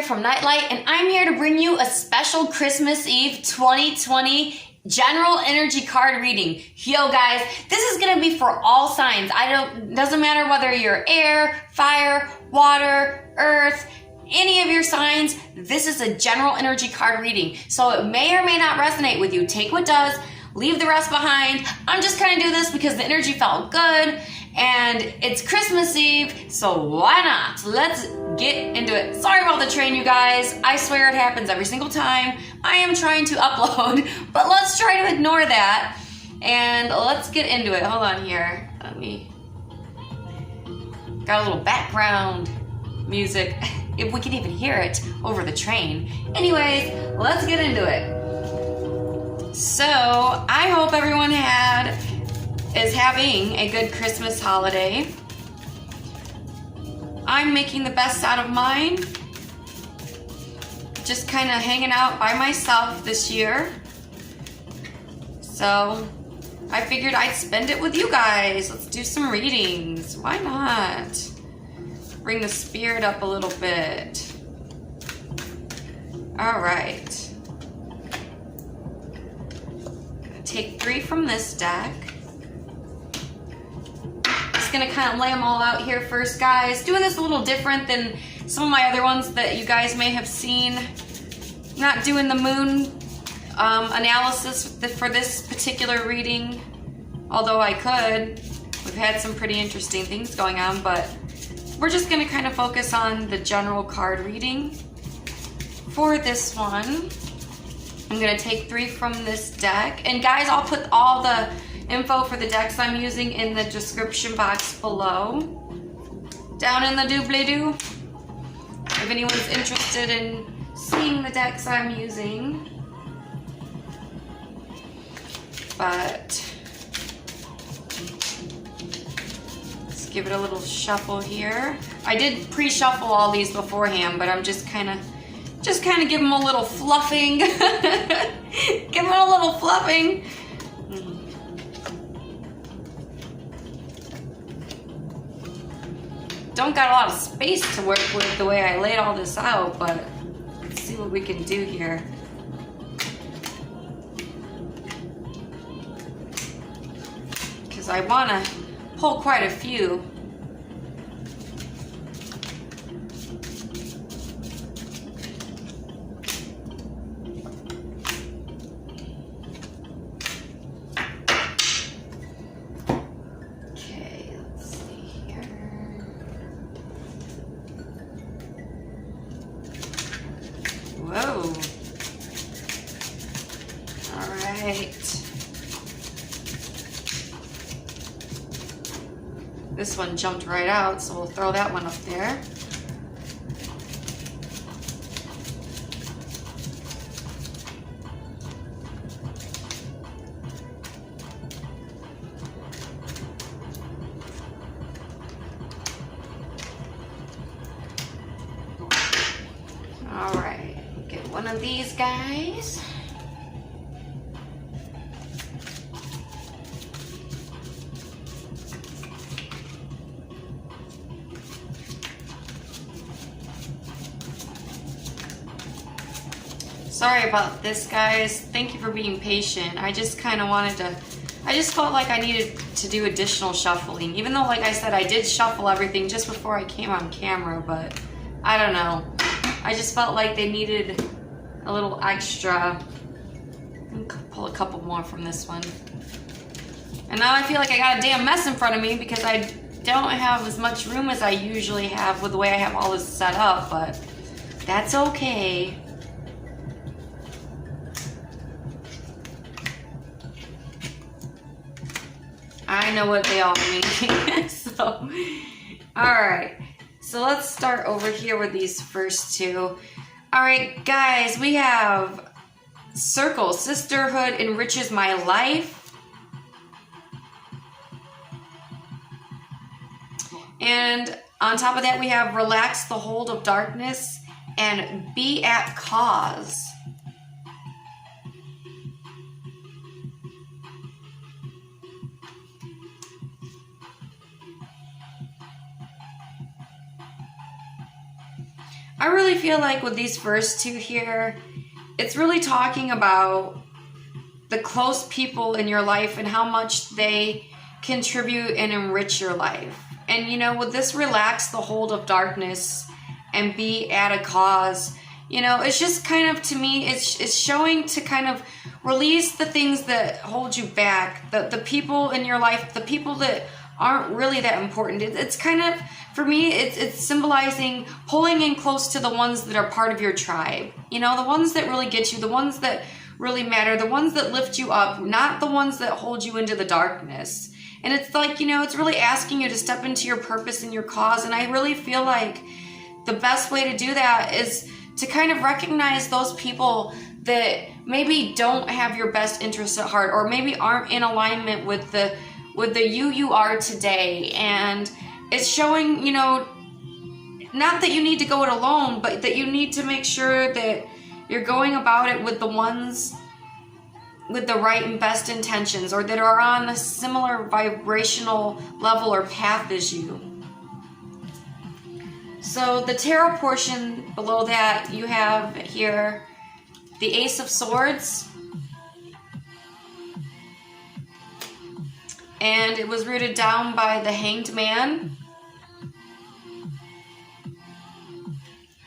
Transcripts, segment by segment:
from NITELITE, and I'm here to bring you a special Christmas Eve 2020 general energy card reading. Yo guys, this is gonna be for all signs. Doesn't matter whether you're air, fire, water, earth, any of your signs, this is a general energy card reading. So it may or may not resonate with you. Take what does, leave the rest behind. I'm just kind of doing this because the energy felt good and it's Christmas Eve, so why not? Let's get into it. Sorry about the train, you guys. I swear it happens every single time I am trying to upload, but let's try to ignore that and let's get into it. Hold on here. Got a little background music, if we can even hear it over the train. Anyways, let's get into it. So, I hope everyone is having a good Christmas holiday. I'm making the best out of mine. Just kind of hanging out by myself this year. So, I figured I'd spend it with you guys. Let's do some readings. Why not? Bring the spirit up a little bit. All right. Take 3 from this deck. Just gonna kind of lay them all out here first, guys. Doing this a little different than some of my other ones that you guys may have seen. Not doing the moon analysis for this particular reading, although I could. We've had some pretty interesting things going on, but we're just gonna kind of focus on the general card reading for this one. I'm gonna take 3 from this deck. And guys, I'll put all the info for the decks I'm using in the description box below. Down in the doobly-doo. If anyone's interested in seeing the decks I'm using. But let's give it a little shuffle here. I did pre-shuffle all these beforehand, but I'm just kind of give them a little fluffing. Give them a little fluffing. Don't got a lot of space to work with the way I laid all this out, but let's see what we can do here. Because I want to pull quite a few. Whoa. All right. This one jumped right out, so we'll throw that one up there. All right, get one of these guys. Sorry about this, guys. Thank you for being patient. I just kind of I just felt like I needed to do additional shuffling. Even though, like I said, I did shuffle everything just before I came on camera, but I don't know. I just felt like they needed a little extra. I'll pull a couple more from this one. And now I feel like I got a damn mess in front of me because I don't have as much room as I usually have with the way I have all this set up, but that's okay. I know what they all mean. So, alright. So let's start over here with these first 2. Alright, guys, we have Circle, Sisterhood Enriches My Life. And on top of that, we have Relax the Hold of Darkness and Be at Cause. I really feel like with these first two here, it's really talking about the close people in your life and how much they contribute and enrich your life. And you know, with this relax the hold of darkness and be at a cause, you know, it's just kind of, to me, it's showing to kind of release the things that hold you back, the people in your life, the people that aren't really that important. It's kind of, for me, it's symbolizing pulling in close to the ones that are part of your tribe. You know, the ones that really get you, the ones that really matter, the ones that lift you up, not the ones that hold you into the darkness. And it's like, you know, it's really asking you to step into your purpose and your cause. And I really feel like the best way to do that is to kind of recognize those people that maybe don't have your best interests at heart, or maybe aren't in alignment with the you are today. And it's showing, you know, not that you need to go it alone, but that you need to make sure that you're going about it with the ones with the right and best intentions, or that are on a similar vibrational level or path as you. So the tarot portion below that, you have here the Ace of Swords. And it was rooted down by the Hanged Man.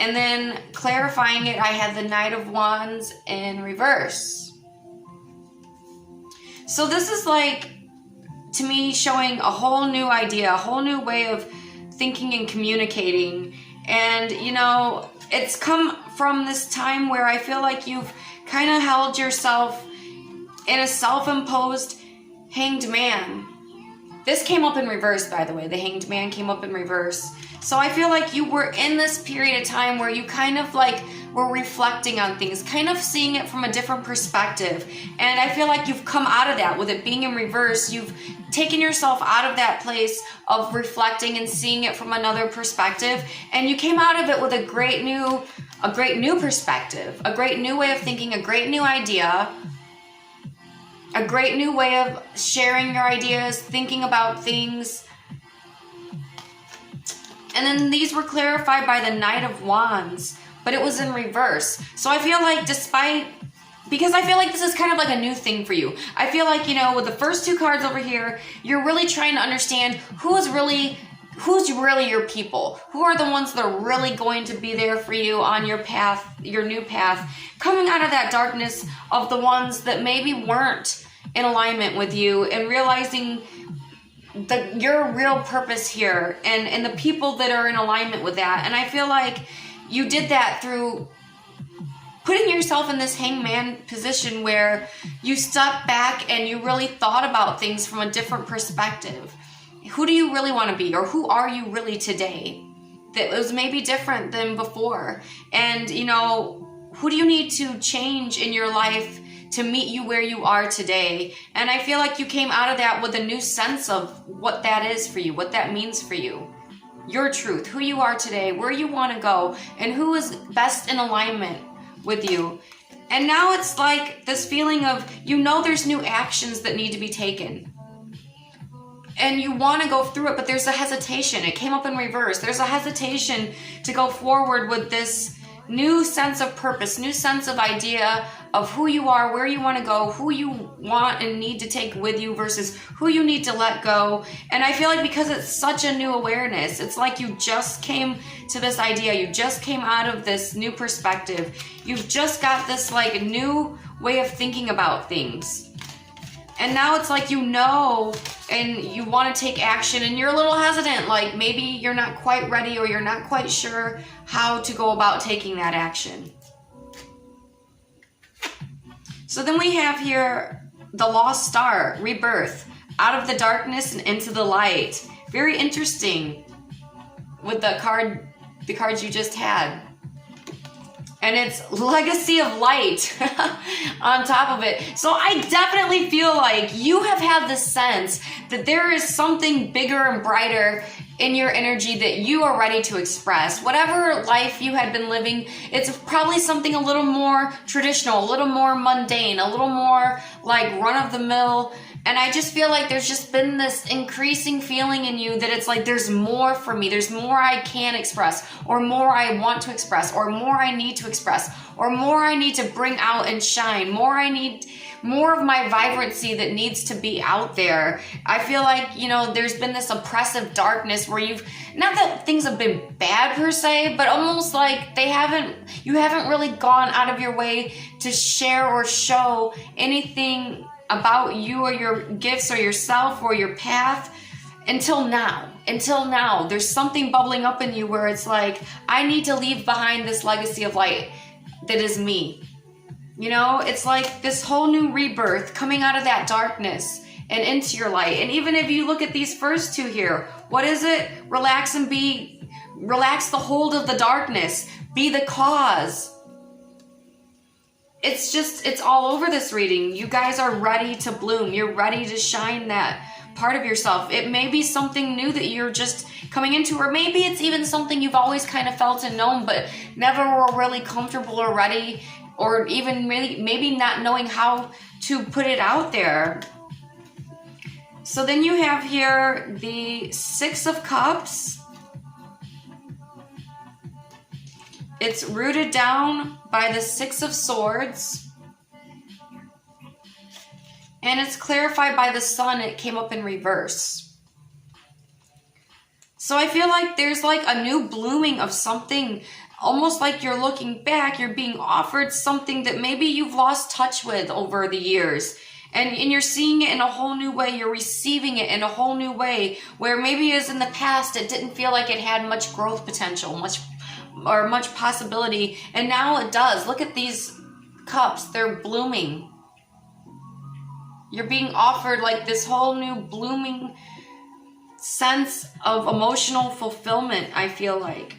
And then clarifying it, I had the Knight of Wands in reverse. So this is like, to me, showing a whole new idea, a whole new way of thinking and communicating. And, you know, it's come from this time where I feel like you've kind of held yourself in a self-imposed hanged man. This came up in reverse, by the way. The Hanged Man came up in reverse. So I feel like you were in this period of time where you kind of like were reflecting on things, kind of seeing it from a different perspective. And I feel like you've come out of that with it being in reverse. You've taken yourself out of that place of reflecting and seeing it from another perspective. And you came out of it with a great new perspective, a great new way of thinking, a great new idea, a great new way of sharing your ideas, thinking about things. And then these were clarified by the Knight of Wands, but it was in reverse. So I feel like because I feel like this is kind of like a new thing for you. I feel like, you know, with the first two cards over here, you're really trying to understand who's really your people. Who are the ones that are really going to be there for you on your path, your new path, coming out of that darkness of the ones that maybe weren't in alignment with you, and realizing your real purpose here and the people that are in alignment with that. And I feel like you did that through putting yourself in this hangman position where you stepped back and you really thought about things from a different perspective. Who do you really want to be, or who are you really today that was maybe different than before? And, you know, who do you need to change in your life to meet you where you are today? And I feel like you came out of that with a new sense of what that is for you, what that means for you. Your truth, who you are today, where you want to go, and who is best in alignment with you. And now it's like this feeling of, you know, there's new actions that need to be taken. And you want to go through it, but there's a hesitation. It came up in reverse. There's a hesitation to go forward with this new sense of purpose, new sense of idea of who you are, where you want to go, who you want and need to take with you versus who you need to let go. And I feel like because it's such a new awareness, it's like you just came to this idea, you just came out of this new perspective, you've just got this like new way of thinking about things. And now it's like, you know, and you want to take action and you're a little hesitant, like maybe you're not quite ready or you're not quite sure how to go about taking that action. So then we have here the Lost Star, rebirth, out of the darkness and into the light. Very interesting with the cards you just had. And it's legacy of light on top of it. So I definitely feel like you have had the sense that there is something bigger and brighter in your energy that you are ready to express. Whatever life you had been living, it's probably something a little more traditional, a little more mundane, a little more like run-of-the-mill, And I just feel like there's just been this increasing feeling in you that it's like there's more for me. There's more I can express, or more I want to express, or more I need to express, or more I need to bring out and shine. I need more of my vibrancy that needs to be out there. I feel like, you know, there's been this oppressive darkness where not that things have been bad per se, but almost like you haven't really gone out of your way to share or show anything about you or your gifts or yourself or your path until now. There's something bubbling up in you where it's like, I need to leave behind this legacy of light that is me. You know, it's like this whole new rebirth coming out of that darkness and into your light. And even if you look at these first two here, what is it? Relax the hold of the darkness. Be the cause. It's all over this reading. You guys are ready to bloom. You're ready to shine that part of yourself. It may be something new that you're just coming into, or maybe it's even something you've always kind of felt and known, but never were really comfortable or ready, or even really maybe not knowing how to put it out there. So then you have here the Six of Cups. It's rooted down by the Six of Swords. And it's clarified by the Sun. It came up in reverse. So I feel like there's like a new blooming of something, almost like you're looking back, you're being offered something that maybe you've lost touch with over the years. And you're seeing it in a whole new way. You're receiving it in a whole new way, where maybe as in the past, it didn't feel like it had much growth potential, much possibility, and now it does. Look at these cups, they're blooming. You're being offered like this whole new blooming sense of emotional fulfillment, I feel like.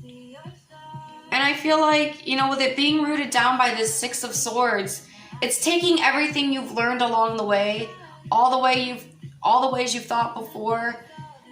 And I feel like, you know, with it being rooted down by this Six of Swords, it's taking everything you've learned along the way, all the ways you've thought before,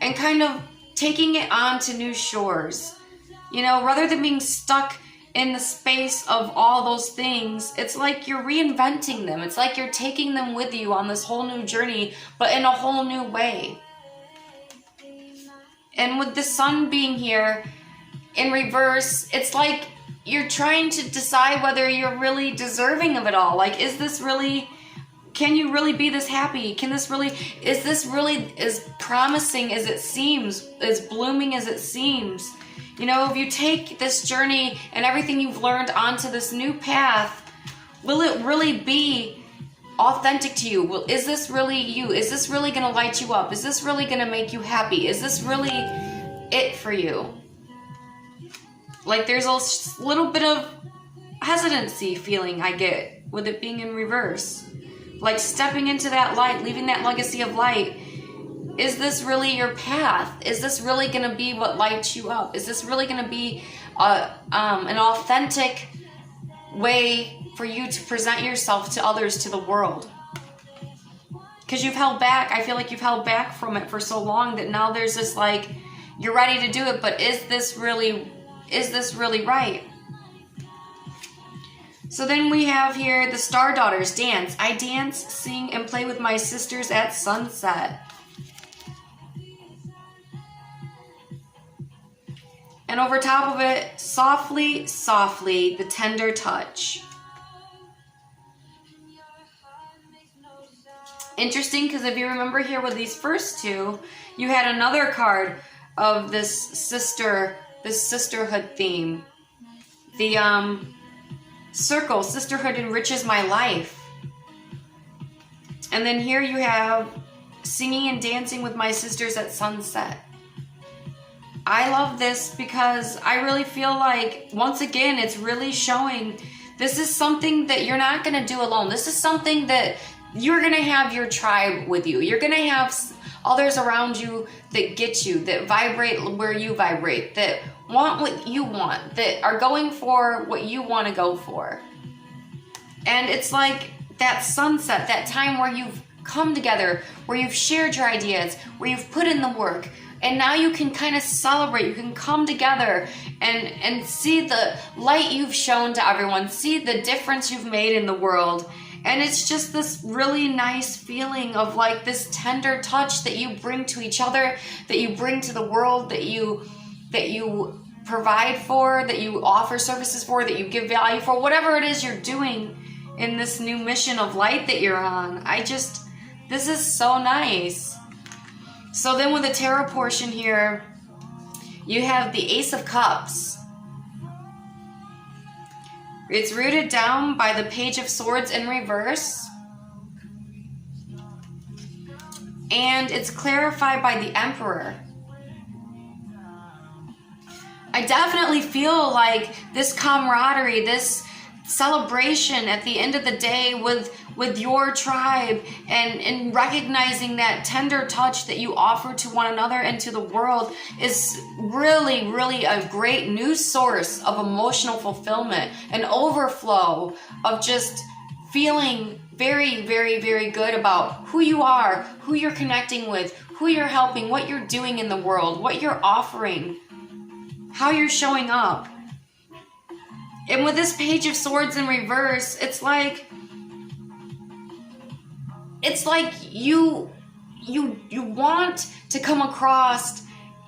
and kind of taking it on to new shores. You know, rather than being stuck in the space of all those things, it's like you're reinventing them. It's like you're taking them with you on this whole new journey, but in a whole new way. And with the Sun being here in reverse, it's like you're trying to decide whether you're really deserving of it all. Like, is this really, can you really be this happy? Is this really as promising as it seems, as blooming as it seems? You know, if you take this journey and everything you've learned onto this new path, will it really be authentic to you? Is this really you? Is this really going to light you up? Is this really going to make you happy? Is this really it for you? Like, there's a little bit of hesitancy feeling I get with it being in reverse. Like stepping into that light, leaving that legacy of light. Is this really your path? Is this really going to be what lights you up? Is this really going to be an authentic way for you to present yourself to others, to the world? Because you've held back. I feel like you've held back from it for so long that now there's this like, you're ready to do it, but is this really right? So then we have here the Star Daughters dance. I dance, sing, and play with my sisters at sunset. And over top of it, softly, softly, the tender touch. Interesting, because if you remember here with these first two, you had another card of this sisterhood theme. The circle, sisterhood enriches my life. And then here you have singing and dancing with my sisters at sunset. I love this because I really feel like, once again, it's really showing this is something that you're not going to do alone. This is something that you're going to have your tribe with you. You're going to have others around you that get you, that vibrate where you vibrate, that want what you want, that are going for what you want to go for. And it's like that sunset, that time where you've come together, where you've shared your ideas, where you've put in the work. And now you can kind of celebrate, you can come together and see the light you've shown to everyone, see the difference you've made in the world, And it's just this really nice feeling of like this tender touch that you bring to each other, that you bring to the world, that you provide for, that you offer services for, that you give value for, whatever it is you're doing in this new mission of light that you're on. This is so nice. So then with the tarot portion here, you have the Ace of Cups. It's rooted down by the Page of Swords in reverse. And it's clarified by the Emperor. I definitely feel like this camaraderie, this celebration at the end of the day with your tribe, and recognizing that tender touch that you offer to one another and to the world is really, really a great new source of emotional fulfillment, an overflow of just feeling very, very, very good about who you are, who you're connecting with, who you're helping, what you're doing in the world, what you're offering, how you're showing up. And with this Page of Swords in reverse, it's like you want to come across,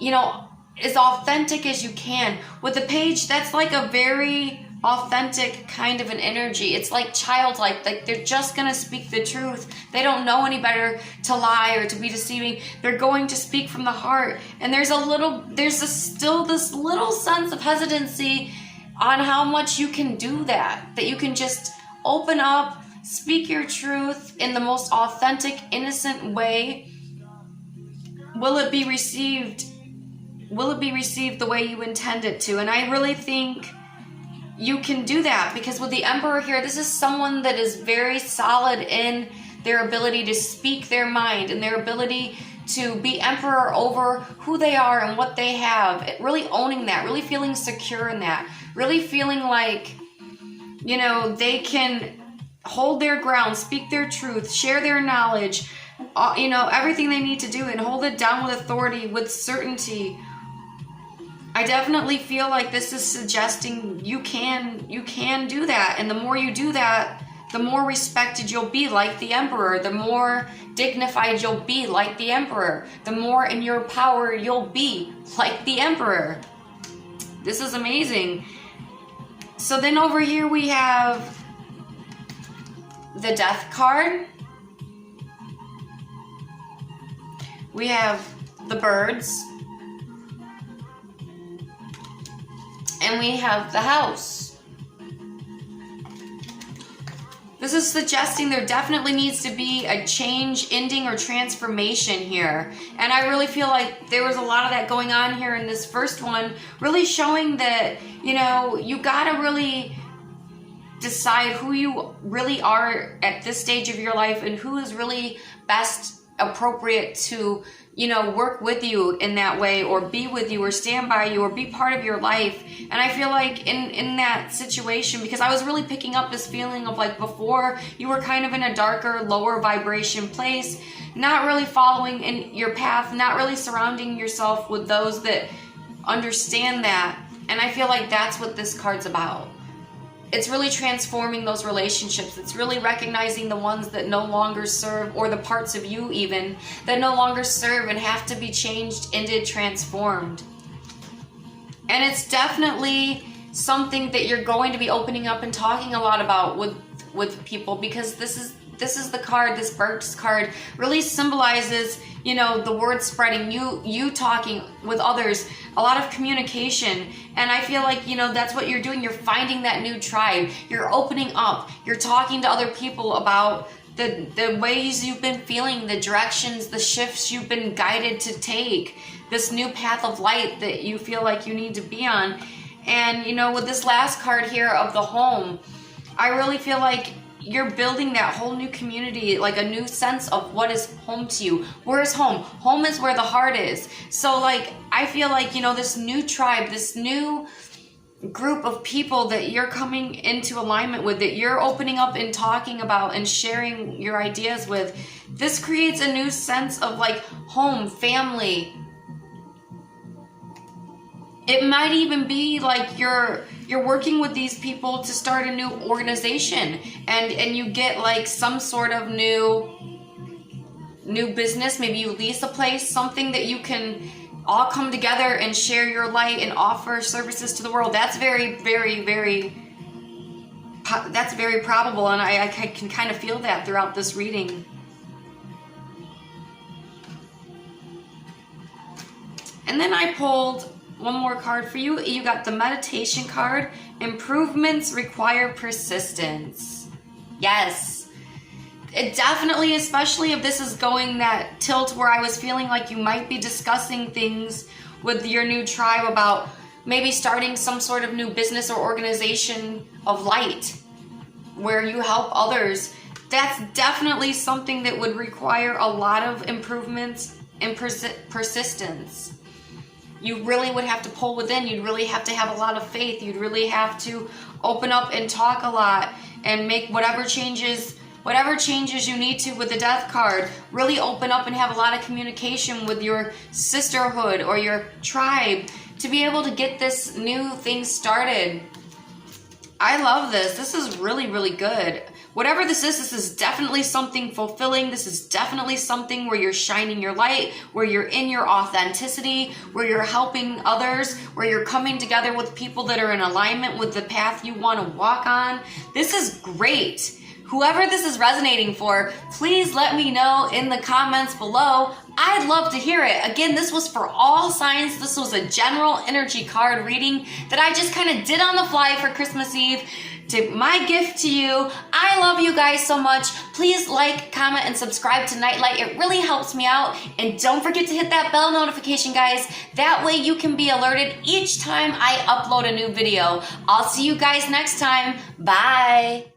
as authentic as you can. With the page, that's like a very authentic kind of an energy. It's like childlike, like they're just gonna speak the truth. They don't know any better to lie or to be deceiving. They're going to speak from the heart. And there's still this little sense of hesitancy on how much you can do that you can just open up, speak your truth in the most authentic, innocent way. Will it be received? Will it be received the way you intend it to? And I really think you can do that, because with the Emperor here, this is someone that is very solid in their ability to speak their mind and their ability to be emperor over who they are and what they have. Really owning that, really feeling secure in that, really feeling like, they can hold their ground, speak their truth, share their knowledge, everything they need to do, and hold it down with authority, with certainty. I definitely feel like this is suggesting you can do that. And the more you do that, the more respected you'll be, like the Emperor. The more dignified you'll be, like the Emperor. The more in your power you'll be, like the Emperor. This is amazing. So then over here we have the Death card. We have the Birds. And we have the House. This is suggesting there definitely needs to be a change, ending, or transformation here. And I really feel like there was a lot of that going on here in this first one, really showing that, you gotta really decide who you really are at this stage of your life and who is really best appropriate to, work with you in that way, or be with you, or stand by you, or be part of your life. And I feel like in that situation, because I was really picking up this feeling of like before, you were kind of in a darker, lower vibration place, not really following in your path, not really surrounding yourself with those that understand that. And I feel like that's what this card's about. It's really transforming those relationships. It's really recognizing the ones that no longer serve, or the parts of you even that no longer serve and have to be changed, ended, transformed. And it's definitely something that you're going to be opening up and talking a lot about with people, because this is the card, this Birds card really symbolizes, the word spreading, you talking with others, a lot of communication. And I feel like, that's what you're doing. You're finding that new tribe. You're opening up. You're talking to other people about the ways you've been feeling, the directions, the shifts you've been guided to take, this new path of light that you feel like you need to be on. And, with this last card here of the Home, I really feel like you're building that whole new community, like a new sense of what is home to you. Where is home? Home is where the heart is. So like, I feel like, this new tribe, this new group of people that you're coming into alignment with, that you're opening up and talking about and sharing your ideas with, this creates a new sense of like home, family. It might even be like you're you're working with these people to start a new organization, and you get like some sort of new business. Maybe you lease a place, something that you can all come together and share your light and offer services to the world. That's very, very, that's very probable, and I can kind of feel that throughout this reading. And then I pulled one more card for you. You got the meditation card. Improvements require persistence. Yes. It definitely, especially if this is going that tilt where I was feeling like you might be discussing things with your new tribe about maybe starting some sort of new business or organization of light where you help others. That's definitely something that would require a lot of improvements and persistence. You really would have to pull within. You'd really have to have a lot of faith. You'd really have to open up and talk a lot and make whatever changes you need to with the death card. Really open up and have a lot of communication with your sisterhood or your tribe to be able to get this new thing started. I love this. This is really, really good. Whatever this is definitely something fulfilling. This is definitely something where you're shining your light, where you're in your authenticity, where you're helping others, where you're coming together with people that are in alignment with the path you want to walk on. This is great. Whoever this is resonating for, please let me know in the comments below. I'd love to hear it. Again, this was for all signs. This was a general energy card reading that I just kind of did on the fly for Christmas Eve. To my gift to you. I love you guys so much. Please like, comment, and subscribe to NITELITE. It really helps me out. And don't forget to hit that bell notification, guys. That way you can be alerted each time I upload a new video. I'll see you guys next time. Bye.